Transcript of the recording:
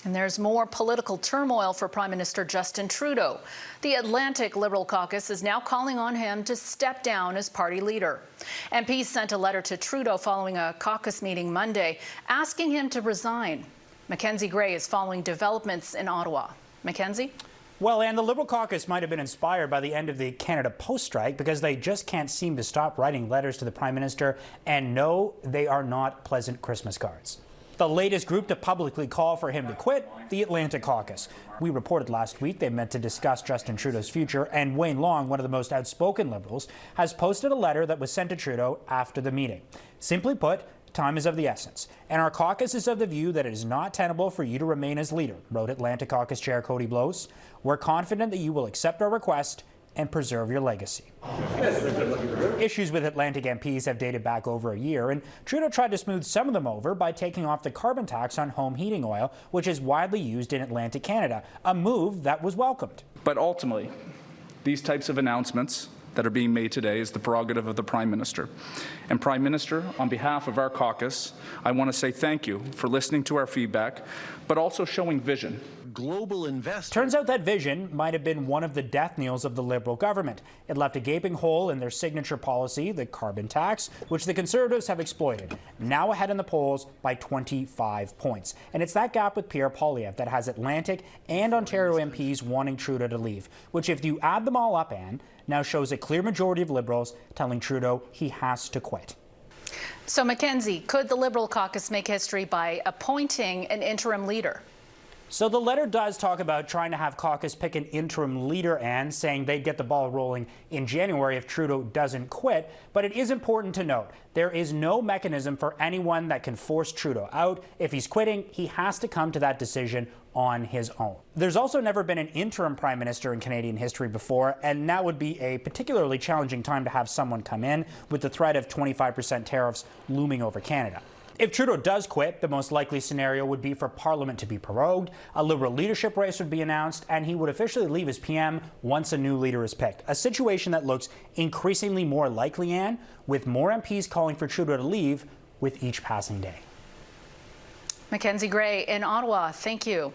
And there's more political turmoil for Prime Minister Justin Trudeau. The Atlantic Liberal caucus is now calling on him to step down as party leader. MPs sent a letter to Trudeau following a caucus meeting Monday, asking him to resign. Mackenzie Gray is following developments in Ottawa. Mackenzie? Well, and the Liberal caucus might have been inspired by the end of the Canada Post strike because they just can't seem to stop writing letters to the Prime Minister. And no, they are not pleasant Christmas cards. The latest group to publicly call for him to quit, the Atlantic Caucus. We reported last week they met to discuss Justin Trudeau's future, and Wayne Long, one of the most outspoken Liberals, has posted a letter that was sent to Trudeau after the meeting. Simply put, time is of the essence, and our caucus is of the view that it is not tenable for you to remain as leader, wrote Atlantic Caucus Chair Cody Blows. We're confident that you will accept our request and preserve your legacy. Issues with Atlantic MPs have dated back over a year, and Trudeau tried to smooth some of them over by taking off the carbon tax on home heating oil, which is widely used in Atlantic Canada, a move that was welcomed. But ultimately, these types of announcements that are being made today is the prerogative of the Prime Minister. And Prime Minister, on behalf of our caucus, I want to say thank you for listening to our feedback, but also showing vision. Global investors. Turns out that vision might have been one of the death kneels of the Liberal government. It left a gaping hole in their signature policy, the carbon tax, which the Conservatives have exploited, now ahead in the polls by 25 points. And it's that gap with Pierre Poilievre that has Atlantic and Ontario MPs wanting Trudeau to leave, which, if you add them all up, Anne, now shows a clear majority of Liberals telling Trudeau he has to quit. So, Mackenzie, could the Liberal caucus make history by appointing an interim leader? So the letter does talk about trying to have caucus pick an interim leader, and saying they'd get the ball rolling in January if Trudeau doesn't quit. But it is important to note there is no mechanism for anyone that can force Trudeau out. If he's quitting, he has to come to that decision on his own. There's also never been an interim prime minister in Canadian history before, and that would be a particularly challenging time to have someone come in with the threat of 25% tariffs looming over Canada. If Trudeau does quit, the most likely scenario would be for Parliament to be prorogued, a Liberal leadership race would be announced, and he would officially leave as PM once a new leader is picked. A situation that looks increasingly more likely, Anne, with more MPs calling for Trudeau to leave with each passing day. Mackenzie Gray in Ottawa, thank you.